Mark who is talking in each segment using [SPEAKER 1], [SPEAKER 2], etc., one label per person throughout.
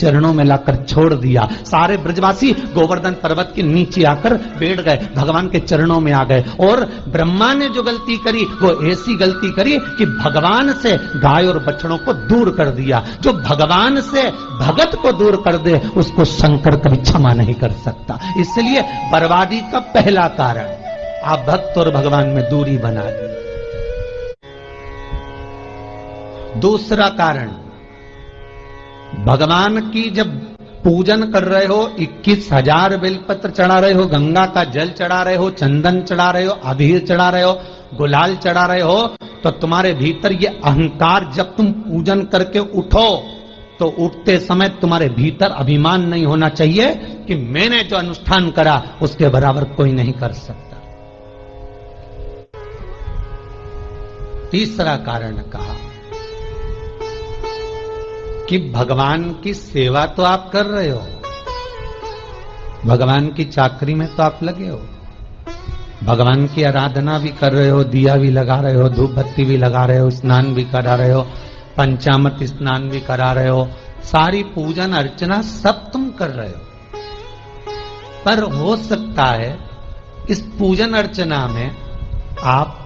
[SPEAKER 1] चरणों में लाकर छोड़ दिया। सारे ब्रजवासी गोवर्धन पर्वत के नीचे आकर बैठ गए, भगवान के चरणों में आ गए। और ब्रह्मा ने जो गलती करी वो ऐसी गलती करी कि भगवान से गाय और बछड़ों को दूर कर दिया। जो भगवान से भगत को दूर कर दे उसको शंकर कभी क्षमा नहीं कर सकता। इसलिए बर्बादी का पहला कारण आप भक्त और भगवान में दूरी बना दी। दूसरा कारण, भगवान की जब पूजन कर रहे हो, 21,000 बेलपत्र चढ़ा रहे हो, गंगा का जल चढ़ा रहे हो, चंदन चढ़ा रहे हो, अबीर चढ़ा रहे हो, गुलाल चढ़ा रहे हो, तो तुम्हारे भीतर ये अहंकार, जब तुम पूजन करके उठो तो उठते समय तुम्हारे भीतर अभिमान नहीं होना चाहिए कि मैंने जो अनुष्ठान करा उसके बराबर कोई नहीं कर सकता। तीसरा कारण कहा कि भगवान की सेवा तो आप कर रहे हो, भगवान की चाकरी में तो आप लगे हो, भगवान की आराधना भी कर रहे हो, दिया भी लगा रहे हो, धूप बत्ती भी लगा रहे हो, स्नान भी करा रहे हो, पंचामृत स्नान भी करा रहे हो, सारी पूजन अर्चना सब तुम कर रहे हो। पर हो सकता है इस पूजन अर्चना में आप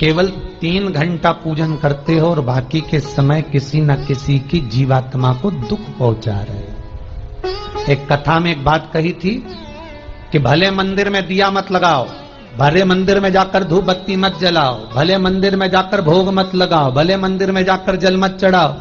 [SPEAKER 1] केवल 3 घंटा पूजन करते हो और बाकी के समय किसी न किसी की जीवात्मा को दुख पहुंचा रहे हो। एक कथा में एक बात कही थी कि भले मंदिर में दिया मत लगाओ, भले मंदिर में जाकर धूप बत्ती मत जलाओ, भले मंदिर में जाकर भोग मत लगाओ, भले मंदिर में जाकर जल मत चढ़ाओ,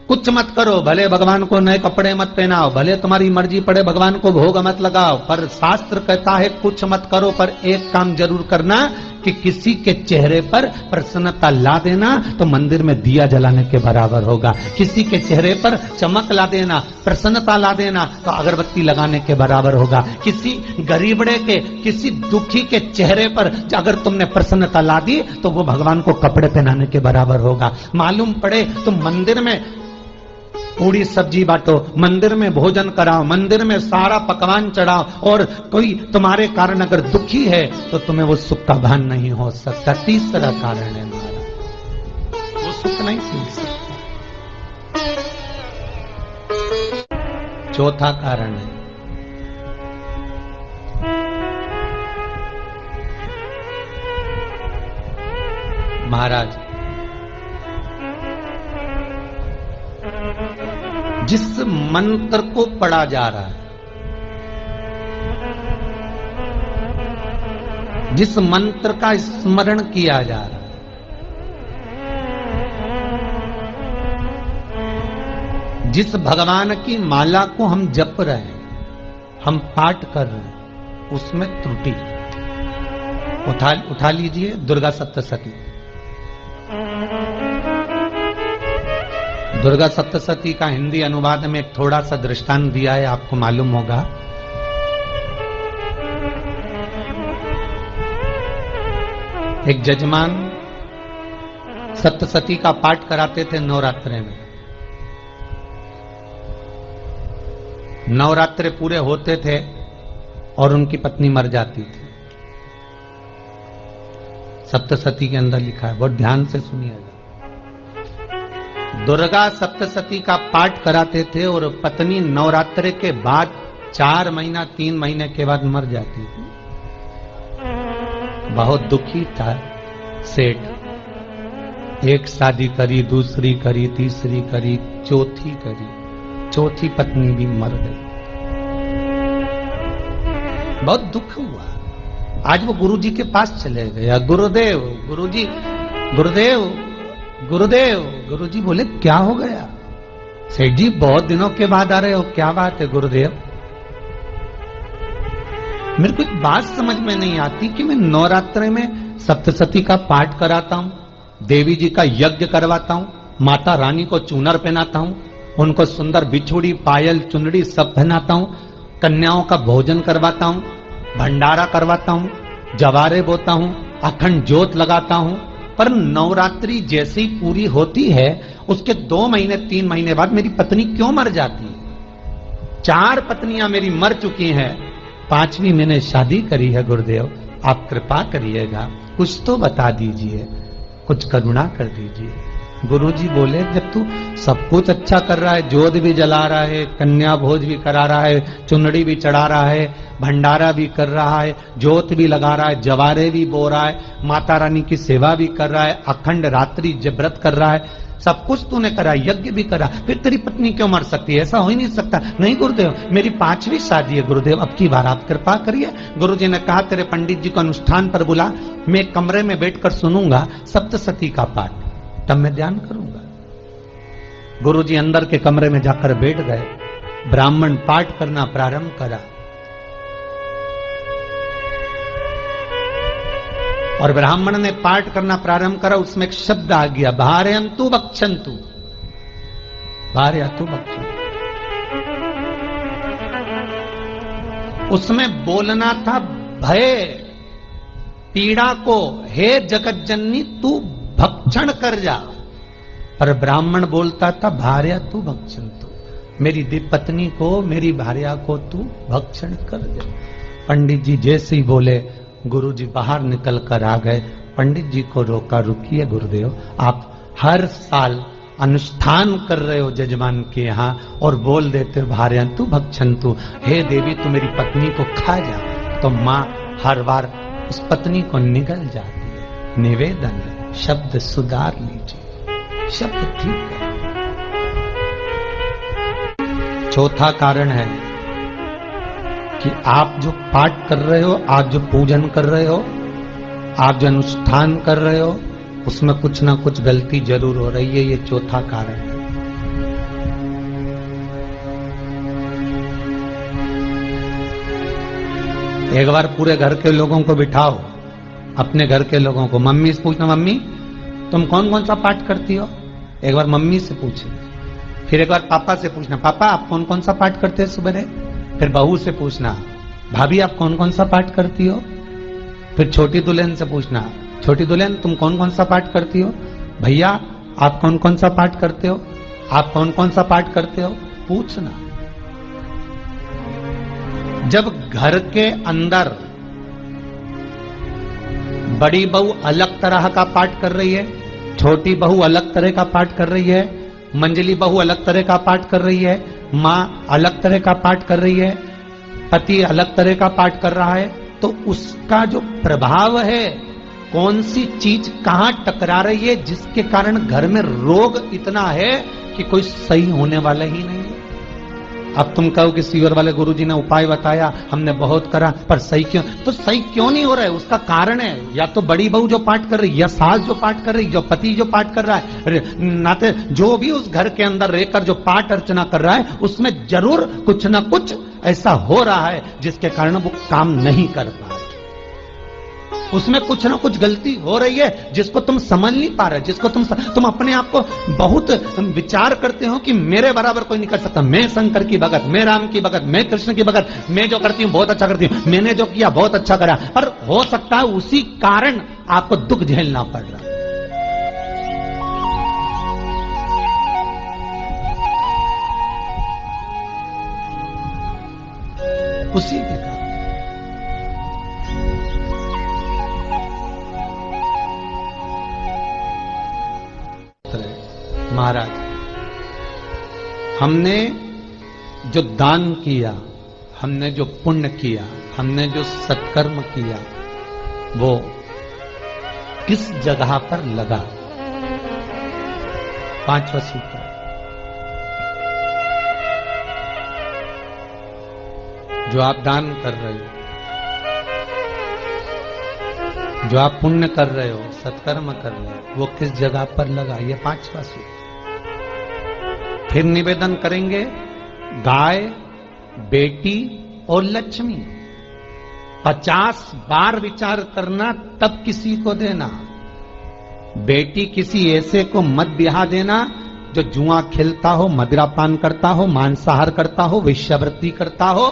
[SPEAKER 1] कुछ मत करो, भले भगवान को नए कपड़े मत पहनाओ, भले तुम्हारी मर्जी पड़े भगवान को भोग मत लगाओ, पर शास्त्र कहता है कुछ मत करो, पर एक काम जरूर करना कि किसी के चेहरे पर प्रसन्नता ला देना तो मंदिर में दिया जलाने के बराबर होगा। किसी के चेहरे पर चमक ला देना, प्रसन्नता ला देना तो अगरबत्ती लगाने के बराबर होगा। किसी गरीबड़े के, किसी दुखी के चेहरे पर अगर तुमने प्रसन्नता ला दी तो वो भगवान को कपड़े पहनाने के बराबर होगा। मालूम पड़े तुम मंदिर में पूरी सब्जी बांटो, मंदिर में भोजन कराओ, मंदिर में सारा पकवान चढ़ाओ, और कोई तुम्हारे कारण अगर दुखी है तो तुम्हें वो सुख का भान नहीं हो सकता। तीसरा कारण है हमारा, वो सुख नहीं मिल सकता। चौथा कारण है महाराज, जिस मंत्र को पढ़ा जा रहा है, जिस मंत्र का स्मरण किया जा रहा है, जिस भगवान की माला को हम जप रहे हैं, हम पाठ कर रहे हैं, उसमें त्रुटि उठा लीजिए। दुर्गा सप्तशती, दुर्गा सप्तशती का हिंदी अनुवाद में एक थोड़ा सा दृष्टांत दिया है, आपको मालूम होगा। एक जजमान सप्तशती का पाठ कराते थे नवरात्रे में। नवरात्रे पूरे होते थे और उनकी पत्नी मर जाती थी। सप्तशती के अंदर लिखा है, बहुत ध्यान से सुनिएगा। दुर्गा सप्तशती का पाठ कराते थे और पत्नी नवरात्रे के बाद 4 महीना 3 महीने के बाद मर जाती थी। बहुत दुखी था सेठ। एक शादी करी, दूसरी करी, तीसरी करी, चौथी करी, चौथी पत्नी भी मर गई। बहुत दुख हुआ। आज वो गुरुजी के पास चले गया, गुरुदेव, गुरुजी, गुरुदेव, गुरुदेव। गुरुजी बोले क्या हो गया? सेठ जी बहुत दिनों के बाद आ रहे हो, क्या बात है गुरुदेव? मेरे को एक बात समझ में नहीं आती कि मैं नवरात्रि में सप्तशती का पाठ कराता हूं, देवी जी का यज्ञ करवाता हूं, माता रानी को चूनर पहनाता हूं, उनको सुंदर बिछुड़ी, पायल, चुनरी सब पहनाता हूं, कन्याओं का भोजन करवाता हूं, भंडारा करवाता हूं, जवारे बोता हूं, अखंड ज्योत लगाता हूं, पर नवरात्रि जैसे ही पूरी होती है उसके 2 महीने 3 महीने बाद मेरी पत्नी क्यों मर जाती है? 4 पत्नियां मेरी मर चुकी हैं, 5वीं मैंने शादी करी है। गुरुदेव आप कृपा करिएगा, कुछ तो बता दीजिए, कुछ करुणा कर दीजिए। गुरुजी बोले जब तू सब कुछ अच्छा कर रहा है, जोत भी जला रहा है, कन्या भोज भी करा रहा है, चुनड़ी भी चढ़ा रहा है, भंडारा भी कर रहा है, जोत भी लगा रहा है, जवारे भी बो रहा है, माता रानी की सेवा भी कर रहा है, अखंड रात्रि व्रत कर रहा है, सब कुछ तूने करा, यज्ञ भी करा, फिर तेरी पत्नी क्यों मर सकती है? ऐसा हो ही नहीं सकता। नहीं गुरुदेव, मेरी 5वीं शादी है गुरुदेव, अब की बार आप कृपा करिए। गुरुजी ने कहा तेरे पंडित जी को अनुष्ठान पर बुला, मैं कमरे में बैठकर सुनूंगा सप्तशती का पाठ, तब मैं ध्यान करूंगा। गुरुजी अंदर के कमरे में जाकर बैठ गए, ब्राह्मण पाठ करना प्रारंभ करा और ब्राह्मण ने पाठ करना प्रारंभ करा। उसमें एक शब्द आ गया, भार्यंतु भक्षन्तु, भार्यंतु भक्षन्तु। उसमें बोलना था भय पीड़ा को, हे जगत जननी तू भक्षण कर जा, पर ब्राह्मण बोलता था भार्यंतु भक्षन्तु, मेरी पत्नी को, मेरी भार्या को तू भक्षण कर दे। पंडित जी जैसे ही बोले, गुरुजी बाहर निकल कर आ गए। पंडित जी को रोका, रुकिए गुरुदेव, आप हर साल अनुष्ठान कर रहे हो जजमान के यहाँ और बोल देते हो भार्यंतु भक्षन्तु, हे देवी तू मेरी पत्नी को खा जा, तो माँ हर बार उस पत्नी को निगल जाती है। निवेदन है, शब्द सुधार लीजिए, शब्द ठीक है। चौथा कारण है कि आप जो पाठ कर रहे हो, आप जो पूजन कर रहे हो, आप जो अनुष्ठान कर रहे हो, उसमें कुछ ना कुछ गलती जरूर हो रही है। ये चौथा कारण है। एक बार पूरे घर के लोगों को बिठाओ, अपने घर के लोगों को, मम्मी से पूछना, मम्मी तुम कौन कौन सा पाठ करती हो? एक बार मम्मी से पूछे, फिर एक बार पापा से पूछना, पापा आप कौन कौन सा पाठ करते हैं सुबह? फिर बहू से पूछना, भाभी आप कौन कौन सा पाठ करती हो? फिर छोटी दुल्हन से पूछना, छोटी दुल्हन तुम कौन कौन सा पाठ करती हो? भैया आप कौन कौन सा पाठ करते हो? आप कौन कौन सा पाठ करते हो? पूछना। जब घर के अंदर बड़ी बहू अलग तरह का पाठ कर रही है, छोटी बहू अलग तरह का पाठ कर रही है, मंजली बहू अलग तरह का पाठ कर रही है, माँ अलग तरह का पाठ कर रही है, पति अलग तरह का पाठ कर रहा है, तो उसका जो प्रभाव है, कौन सी चीज कहां टकरा रही है, जिसके कारण घर में रोग इतना है कि कोई सही होने वाला ही नहीं है। अब तुम कहो कि सीवर वाले गुरुजी ने उपाय बताया, हमने बहुत करा, पर सही क्यों? तो सही क्यों नहीं हो रहा है? उसका कारण है या तो बड़ी बहू जो पाठ कर रही, या सास जो पाठ कर रही, जो पति जो पाठ कर रहा है, नाते जो भी उस घर के अंदर रहकर जो पाठ अर्चना कर रहा है, उसमें जरूर कुछ ना कुछ ऐसा हो रहा है जिसके कारण वो काम नहीं कर पा रहे। उसमें कुछ ना कुछ गलती हो रही है जिसको तुम समझ नहीं पा रहे, जिसको तुम अपने आप को बहुत विचार करते हो कि मेरे बराबर कोई नहीं कर सकता, मैं शंकर की भगत, मैं राम की भगत, मैं कृष्ण की भगत, मैं जो करती हूँ बहुत अच्छा करती हूँ, मैंने जो किया बहुत अच्छा करा, पर हो सकता है उसी कारण आपको दुख झेलना पड़ रहा है। उसी के कारण महाराज, हमने जो दान किया, हमने जो पुण्य किया, हमने जो सत्कर्म किया, वो किस जगह पर लगा? 5वां सूत्र, जो आप दान कर रहे हो, जो आप पुण्य कर रहे हो, सत्कर्म कर रहे हो, वो किस जगह पर लगा? ये 5वां सूत्र। फिर निवेदन करेंगे, गाय, बेटी और लक्ष्मी 50 बार विचार करना, तब किसी को देना। बेटी किसी ऐसे को मत ब्याह देना जो जुआ खेलता हो, मदिरापान करता हो, मांसाहार करता हो, वेश्यावृत्ति करता हो।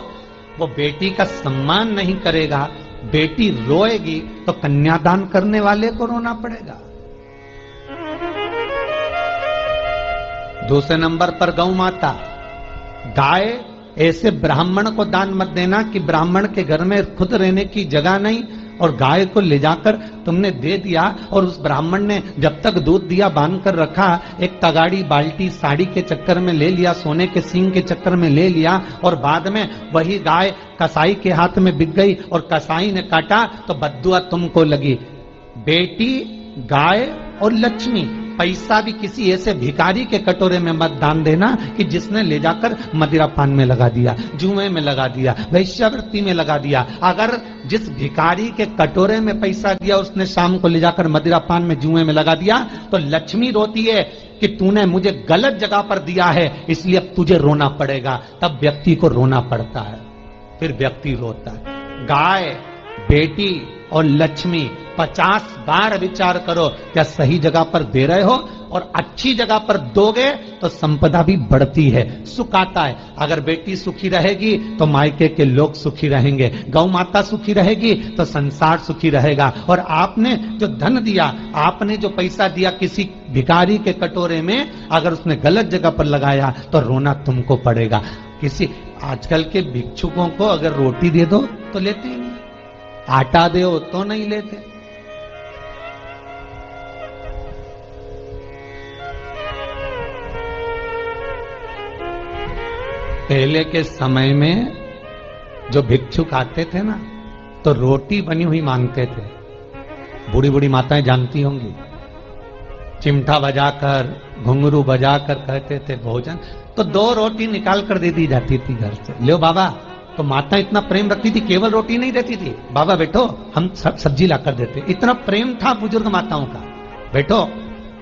[SPEAKER 1] वो बेटी का सम्मान नहीं करेगा, बेटी रोएगी तो कन्यादान करने वाले को रोना पड़ेगा। दूसरे नंबर पर गौ माता, गाय ऐसे ब्राह्मण को दान मत देना कि ब्राह्मण के घर में खुद रहने की जगह नहीं और गाय को ले जाकर तुमने दे दिया, और उस ब्राह्मण ने जब तक दूध दिया बांध कर रखा, एक तगाड़ी बाल्टी साड़ी के चक्कर में ले लिया, सोने के सींग के चक्कर में ले लिया, और बाद में वही गाय कसाई के हाथ में बिक गई और कसाई ने काटा तो बद्दुआ तुमको लगी। बेटी, गाय और लक्ष्मी, पैसा भी किसी ऐसे भिखारी के कटोरे में मत दान देना कि जिसने ले जाकर मदिरा पान में लगा दिया, जुए में लगा दिया, वैश्यावृत्ति में लगा दिया। अगर जिस भिखारी के कटोरे में पैसा दिया उसने शाम को ले जाकर मदिरा पान में जुए में लगा दिया, तो लक्ष्मी रोती है कि तूने मुझे गलत जगह पर दिया है, इसलिए अब तुझे रोना पड़ेगा। तब व्यक्ति को रोना पड़ता है, फिर व्यक्ति रोता है। गाय, बेटी और लक्ष्मी, 50 बार विचार करो क्या सही जगह पर दे रहे हो, और अच्छी जगह पर दोगे तो संपदा भी बढ़ती है, सुख आता है। अगर बेटी सुखी रहेगी तो मायके के लोग सुखी रहेंगे, गौ माता सुखी रहेगी तो संसार सुखी रहेगा। और आपने जो धन दिया, आपने जो पैसा दिया किसी भिखारी के कटोरे में, अगर उसने गलत जगह पर लगाया तो रोना तुमको पड़ेगा। किसी आजकल के भिक्षुकों को अगर रोटी दे दो तो लेते ही नहीं, आटा दो तो नहीं लेते। पहले के समय में जो भिक्षुक आते थे ना, तो रोटी बनी हुई मांगते थे। बूढ़ी बूढ़ी माताएं जानती होंगी, चिमटा बजाकर, घुंघरू बजाकर कहते थे भोजन, तो 2 रोटी निकाल कर दे दी जाती थी घर से। लो बाबा, तो माता इतना प्रेम रखती थी, केवल रोटी नहीं देती थी, बाबा बैठो हम सब्जी लाकर देते। इतना प्रेम था बुजुर्ग माताओं का, बैठो।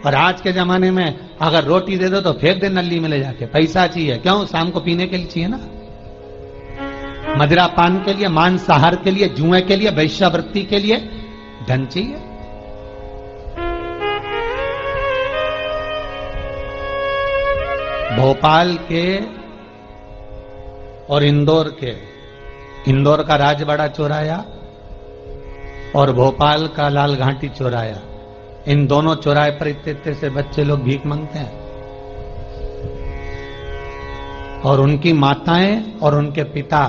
[SPEAKER 1] और आज के जमाने में अगर रोटी दे दो तो फेंक दे नली में ले जाके, पैसा चाहिए। क्यों? शाम को पीने के लिए चाहिए ना, मदिरा पान के लिए, मांसाहार के लिए, जुए के लिए, वैश्यावृत्ति के लिए धन चाहिए। भोपाल के और इंदौर के, इंदौर का राजवाड़ा चौराया और भोपाल का लाल घाटी चौराया, इन दोनों चौराहे पर इतने से बच्चे लोग भीख मांगते हैं, और उनकी माताएं और उनके पिता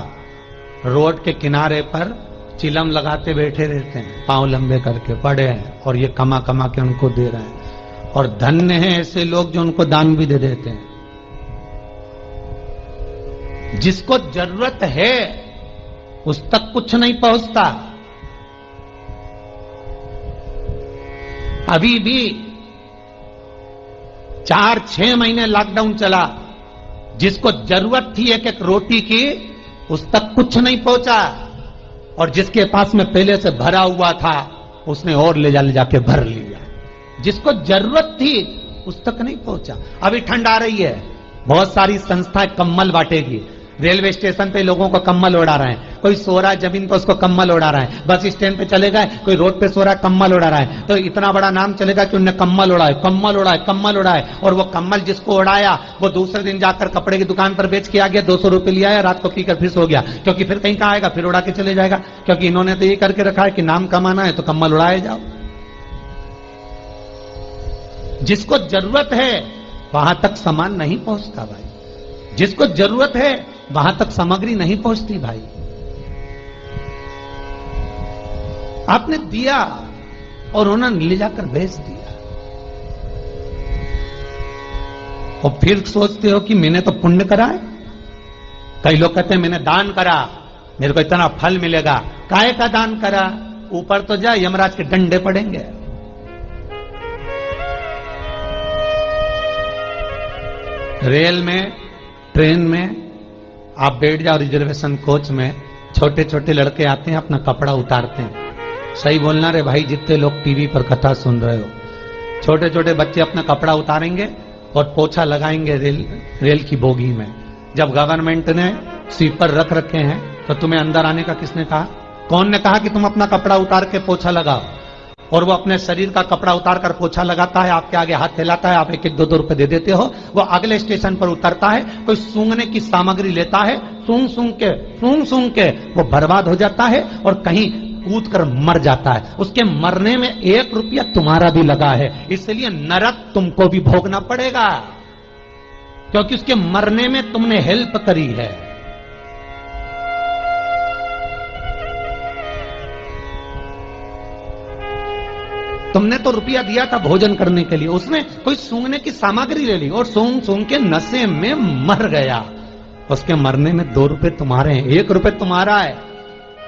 [SPEAKER 1] रोड के किनारे पर चिलम लगाते बैठे रहते हैं, पांव लंबे करके पड़े हैं, और ये कमा कमा के उनको दे रहे हैं। और धन्य हैं ऐसे लोग जो उनको दान भी दे देते हैं। जिसको जरूरत है उस तक कुछ नहीं पहुंचता। अभी भी 4-6 महीने लॉकडाउन चला, जिसको जरूरत थी एक एक रोटी की, उस तक कुछ नहीं पहुंचा, और जिसके पास में पहले से भरा हुआ था उसने और ले जाके भर लिया। जिसको जरूरत थी उस तक नहीं पहुंचा। अभी ठंड आ रही है, बहुत सारी संस्थाएं कंबल बांटेगी। रेलवे स्टेशन पे लोगों को कंबल उड़ा रहे हैं, कोई सो रहा है जमीन पर उसको कंबल उड़ा रहा है, बस स्टैंड पे चले गए कोई रोड पे सो रहा है कंबल उड़ा रहा है, तो इतना बड़ा नाम चलेगा कि उन्हें कंबल उड़ाए, कंबल उड़ाए, कंबल उड़ाए। और वो कंबल जिसको उड़ाया वो दूसरे दिन जाकर कपड़े की दुकान पर बेच के आ गया, 200 रुपए लिया, रात को पीकर फिर सो गया, क्योंकि फिर कहीं कहाँ आएगा, फिर उड़ा के चले जाएगा, क्योंकि इन्होंने तो ये करके रखा है कि नाम कमाना है तो कंबल उड़ाए जाओ। जिसको जरूरत है वहां तक सामान नहीं पहुंचता भाई, जिसको जरूरत है वहां तक सामग्री नहीं पहुंचती भाई। आपने दिया और उन्होंने ले जाकर बेच दिया, और फिर सोचते हो कि मैंने तो पुण्य करा है। कई लोग कहते हैं मैंने दान करा, मेरे को इतना फल मिलेगा। काहे का दान करा? ऊपर तो जा, यमराज के डंडे पड़ेंगे। रेल में, ट्रेन में आप बैठ जाओ, रिजर्वेशन कोच में छोटे छोटे लड़के आते हैं, अपना कपड़ा उतारते हैं। सही बोलना रे भाई, जितने लोग टीवी पर कथा सुन रहे हो, छोटे छोटे बच्चे अपना कपड़ा उतारेंगे और पोछा लगाएंगे रेल की बोगी में। जब गवर्नमेंट ने स्वीपर रख रखे हैं तो तुम्हें अंदर आने का किसने कहा? कौन ने कहा कि तुम अपना कपड़ा उतार के पोछा लगाओ? और वो अपने शरीर का कपड़ा उतार कर पोछा लगाता है, आपके आगे हाथ फैलाता है, आप 1-1, 2-2 रुपए दे देते हो। वो अगले स्टेशन पर उतरता है, कोई सूंघने की सामग्री लेता है, सूंघ सूंघ के वो बर्बाद हो जाता है और कहीं कूद कर मर जाता है। उसके मरने में 1 रुपया तुम्हारा भी लगा है, इसलिए नरक तुमको भी भोगना पड़ेगा, क्योंकि उसके मरने में तुमने हेल्प करी है। तुमने तो रुपया दिया था भोजन करने के लिए, उसने कोई सूंघने की सामग्री ले ली और सूंघ सूंघ के नशे में मर गया। उसके मरने में 2 रुपए तुम्हारे हैं, 1 रुपए तुम्हारा है,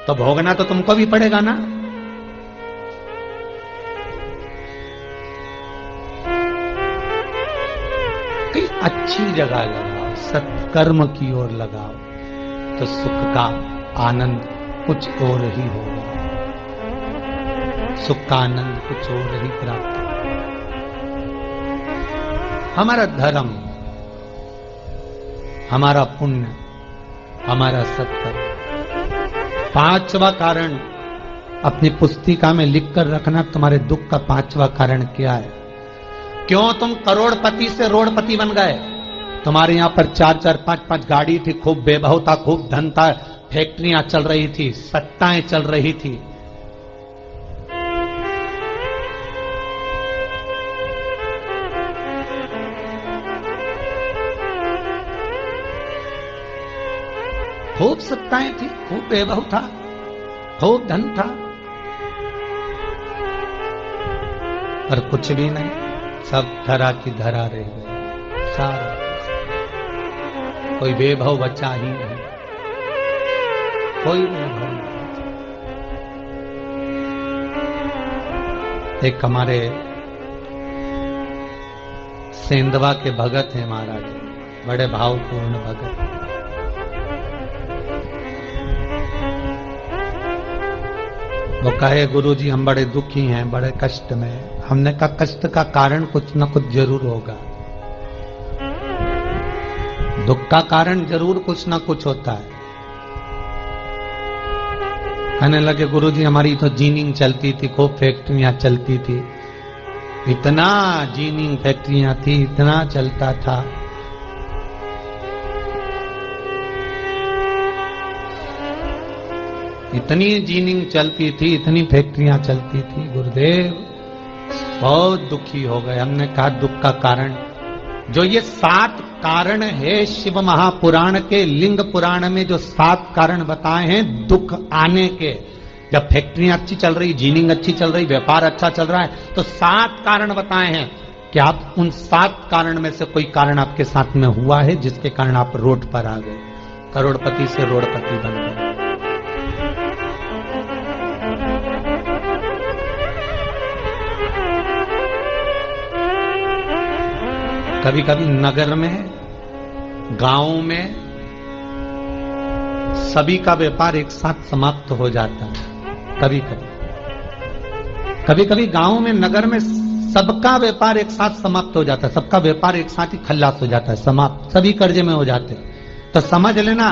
[SPEAKER 1] तो भोगना तो तुमको भी पड़ेगा ना। कहीं अच्छी जगह लगाओ, सत्कर्म की ओर लगाओ, तो सुख का आनंद कुछ और ही होगा, सुख का आनंद कुछ और ही प्राप्त होगा। हमारा धर्म, हमारा पुण्य, हमारा सत्कर्म। 5वां कारण अपनी पुस्तिका में लिखकर रखना, तुम्हारे दुख का 5वां कारण क्या है। क्यों तुम करोड़पति से रोड़पति बन गए। तुम्हारे यहां पर 4-4, 5-5 गाड़ी थी, खूब वैभव था, खूब धन था, फैक्ट्रियां चल रही थी, सत्ताएं चल रही थी। खूब सत्ताएं थी, खूब वैभव था, खूब धन था, पर कुछ भी नहीं, सब धरा की धरा रह गए। सारा कोई वैभव बचा ही नहीं, कोई वैभव नहीं। एक हमारे सेंधवा के भगत हैं महाराज, बड़े भावपूर्ण भगत। वो कहे गुरुजी हम बड़े दुखी हैं, बड़े कष्ट में। हमने कहा कष्ट का कारण कुछ न कुछ जरूर होगा, दुख का कारण जरूर कुछ न कुछ होता है। कहने लगे गुरुजी हमारी तो जीनिंग चलती थी, खूब फैक्ट्रियां चलती थी, इतना जीनिंग फैक्ट्रियां थी, इतना चलता था। इतनी जीनिंग चलती थी, इतनी फैक्ट्रियां चलती थी, गुरुदेव बहुत दुखी हो गए। हमने कहा दुख का कारण, जो ये 7 कारण है शिव महापुराण के, लिंग पुराण में जो 7 कारण बताए हैं दुख आने के, जब फैक्ट्रियां अच्छी चल रही, जीनिंग अच्छी चल रही, व्यापार अच्छा चल रहा है, तो 7 कारण बताए हैं कि आप उन 7 कारण में से कोई कारण आपके साथ में हुआ है जिसके कारण आप रोड पर आ गए, करोड़पति से रोडपति बन गए। कभी कभी नगर में, गांव में सभी का व्यापार एक साथ समाप्त हो जाता है। कभी कभी गांव में, नगर में सबका व्यापार एक साथ समाप्त हो जाता है, सबका व्यापार एक साथ ही खल्लास हो जाता है, समाप्त, सभी कर्जे में हो जाते हैं। तो समझ लेना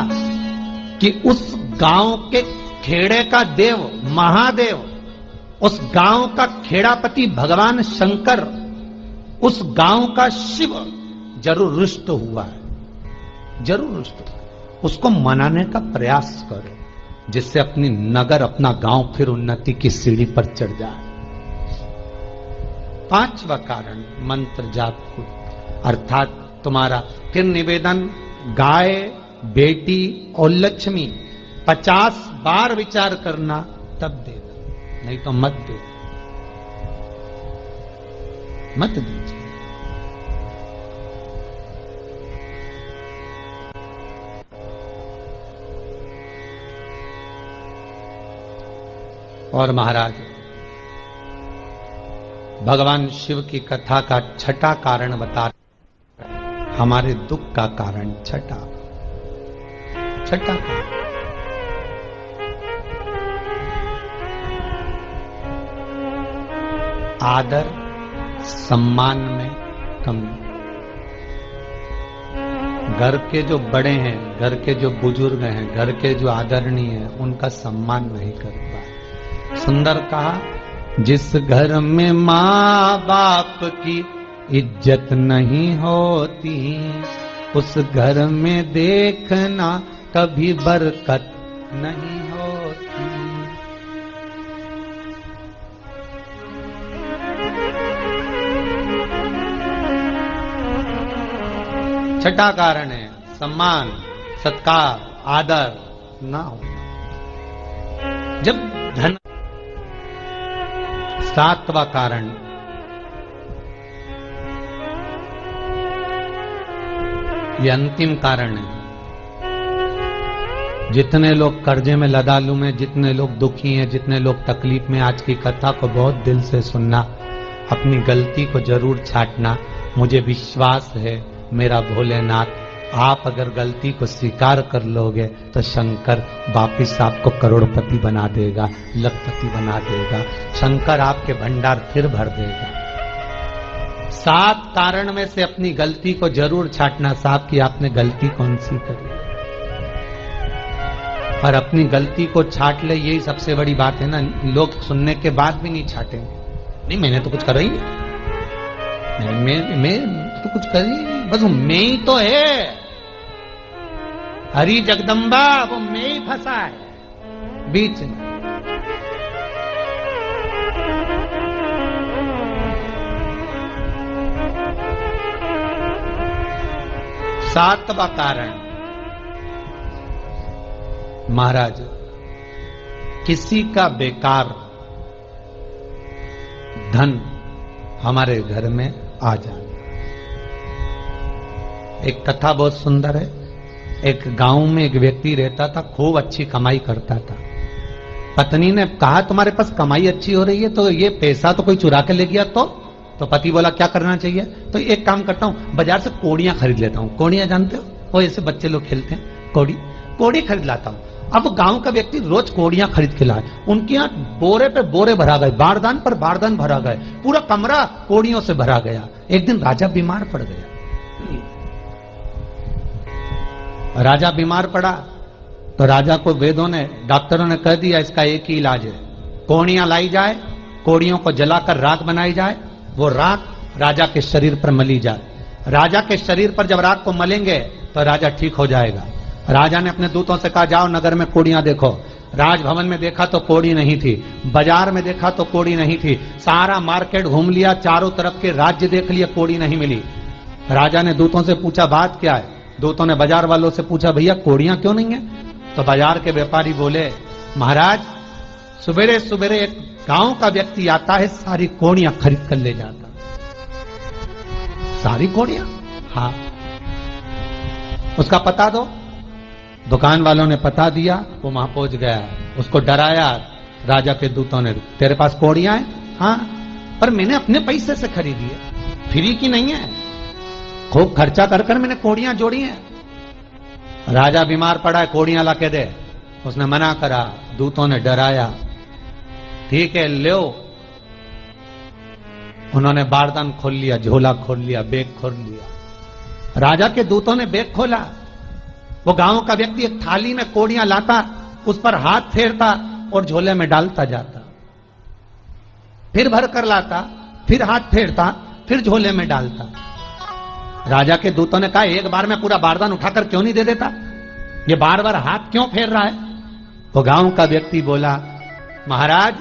[SPEAKER 1] कि उस गांव के खेड़े का देव महादेव, उस गांव का खेड़ापति भगवान शंकर, उस गांव का शिव जरूर रुष्ट हुआ है, जरूर रुष्ट हुआ। उसको मनाने का प्रयास करो, जिससे अपनी नगर, अपना गांव फिर उन्नति की सीढ़ी पर चढ़ जाए। 5वां कारण मंत्र जाप को, अर्थात तुम्हारा फिर निवेदन, गाय, बेटी और लक्ष्मी 50 बार विचार करना, तब देना, नहीं तो मत दे, मत दीजिए। और महाराज भगवान शिव की कथा का 6ठा कारण बता, हमारे दुख का कारण 6ठा कारण, आदर सम्मान में कमी। घर के जो बड़े हैं, घर के जो बुजुर्ग हैं, घर के जो आदरणीय हैं, उनका सम्मान नहीं कर पाए। सुंदर कहा, जिस घर में माँ बाप की इज्जत नहीं होती, उस घर में देखना कभी बरकत नहीं होती। 6ठा कारण है सम्मान, सत्कार, आदर ना होना। जब धन सातवां कारण, ये अंतिम कारण है। जितने लोग कर्जे में लदालू में, जितने लोग दुखी हैं, जितने लोग तकलीफ में, आज की कथा को बहुत दिल से सुनना, अपनी गलती को जरूर छांटना। मुझे विश्वास है मेरा भोलेनाथ, आप अगर गलती को स्वीकार कर लोगे तो शंकर वापिस आपको करोड़पति बना देगा, लखपति बना देगा। शंकर आपके भंडार फिर भर देगा। 7 कारण में से अपनी गलती को जरूर छांटना साहब कि आपने गलती कौन सी करी, और अपनी गलती को छाट ले, यही सबसे बड़ी बात है ना। लोग सुनने के बाद भी नहीं छाटेंगे, नहीं मैंने तो कुछ करा ही नहीं, मैं तो कुछ कर ही नहीं, बस मैं ही तो है, हरी जगदम्बा वो मैं ही फंसा है बीच में। सातवां कारण, महाराज किसी का बेकार धन हमारे घर में आ जाना। एक कथा बहुत सुंदर है। एक गांव में एक व्यक्ति रहता था, खूब अच्छी कमाई करता था। पत्नी ने कहा तुम्हारे पास कमाई अच्छी हो रही है तो ये पैसा तो कोई चुरा के ले गया तो पति बोला क्या करना चाहिए, तो एक काम करता हूं, बाजार से कोड़ियां खरीद लेता हूं। कोड़ियां जानते हो, वो ऐसे बच्चे लोग खेलते हैं, कोड़ी खरीद लाता हूं। अब गांव का व्यक्ति रोज कोड़ियां खरीद के लाए, उनके यहाँ बोरे पे बोरे भरा गए, बारदान पर बारदान भरा गए, पूरा कमरा कोड़ियों से भरा गया। एक दिन राजा बीमार पड़ गया। राजा बीमार पड़ा तो राजा को वेदों ने, डॉक्टरों ने कह दिया इसका एक ही इलाज है, कोड़ियां लाई जाए, कोड़ियों को जलाकर राख बनाई जाए, वो राख राजा के शरीर पर मली जाए। राजा के शरीर पर जब राख को मलेंगे तो राजा ठीक हो जाएगा। राजा ने अपने दूतों से कहा जाओ नगर में कोड़ियां देखो। राजभवन में देखा तो कोड़ी नहीं थी, बाजार में देखा तो कोड़ी नहीं थी, सारा मार्केट घूम लिया, चारों तरफ के राज्य देख लिया, कोड़ी नहीं मिली। राजा ने दूतों से पूछा बात क्या है। दूतों ने बाजार वालों से पूछा भैया कोड़ियां क्यों नहीं है। तो बाजार के व्यापारी बोले महाराज सुबेरे सुबेरे एक गांव का व्यक्ति आता है, सारी कोड़ियां खरीद कर ले जाता। सारी कोड़ियां? हाँ। उसका पता दो। दुकान वालों ने पता दिया, वो वहां पहुंच गया, उसको डराया। राजा के दूतों ने, तेरे पास कोड़ियां हैं? हाँ, पर मैंने अपने पैसे से खरीदी है, फ्री की नहीं है, खूब खर्चा कर कर मैंने कोड़ियां जोड़ी हैं। राजा बीमार पड़ा है, कोड़ियां ला के दे। उसने मना करा, दूतों ने डराया, ठीक है लो। उन्होंने बारदान खोल लिया, झोला खोल लिया, बैग खोल लिया। राजा के दूतों ने बैग खोला, वो गांव का व्यक्ति एक थाली में कोड़ियां लाता, उस पर हाथ फेरता और झोले में डालता जाता, फिर भर कर लाता, फिर हाथ फेरता, फिर झोले में डालता। राजा के दूतों ने कहा एक बार में पूरा बारदान उठाकर क्यों नहीं दे देता, ये बार बार हाथ क्यों फेर रहा है। वो गांव का व्यक्ति बोला महाराज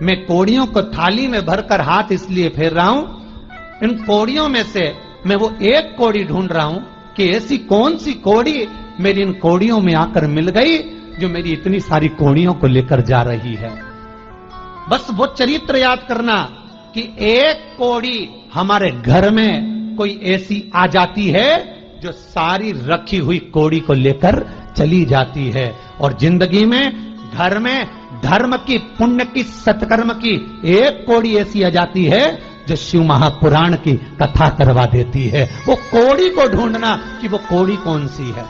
[SPEAKER 1] मैं कोड़ियों को थाली में भरकर हाथ इसलिए फेर रहा हूं, इन कोड़ियों में से मैं वो एक कोड़ी ढूंढ रहा हूं कि ऐसी कौन सी कोड़ी मेरी इन कोड़ियों में आकर मिल गई जो मेरी इतनी सारी कोड़ियों को लेकर जा रही है। बस वो चरित्र याद करना कि एक कोड़ी हमारे घर में कोई ऐसी आ जाती है जो सारी रखी हुई कोड़ी को लेकर चली जाती है। और जिंदगी में घर में धर्म की, पुण्य की, सत्कर्म की एक कोड़ी ऐसी आ जाती है जो शिव महापुराण की कथा करवा देती है। वो कोड़ी को ढूंढना कि वो कोड़ी कौन सी है।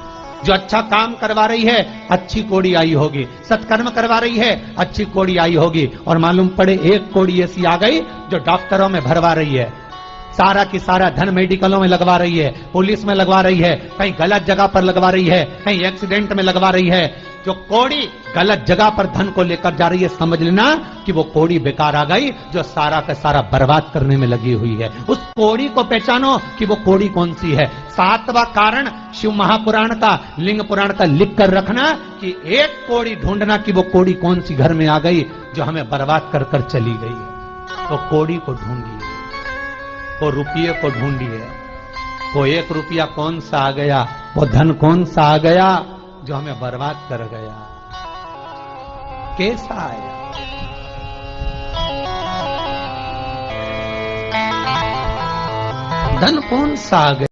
[SPEAKER 1] जो अच्छा काम करवा रही है अच्छी कोड़ी आई होगी, सत्कर्म करवा रही है अच्छी कोड़ी आई होगी, और मालूम पड़े एक कोड़ी ऐसी आ गई जो डॉक्टरों में भरवा रही है, सारा की सारा धन मेडिकलों में लगवा रही है, पुलिस में लगवा रही है, कहीं गलत जगह पर लगवा रही है, कहीं एक्सीडेंट में लगवा रही है। जो कोड़ी गलत जगह पर धन को लेकर जा रही है, समझ लेना कि वो कोड़ी बेकार आ गई जो सारा का सारा बर्बाद करने में लगी हुई है। उस कोड़ी को पहचानो कि वो कोड़ी कौन सी है। 7वां कारण शिव महापुराण का, लिंग पुराण का लिख कर रखना कि एक कोड़ी ढूंढना कि वो कोड़ी कौन सी घर में आ गई जो हमें बर्बाद कर कर चली गई है। तो कोड़ी को ढूंढिए, वो रुपये को ढूंढिए, वो 1 रुपया कौन सा आ गया, वो धन कौन सा आ गया जो हमें बर्बाद कर गया, कैसा आया। साधन कौन सा आ गया।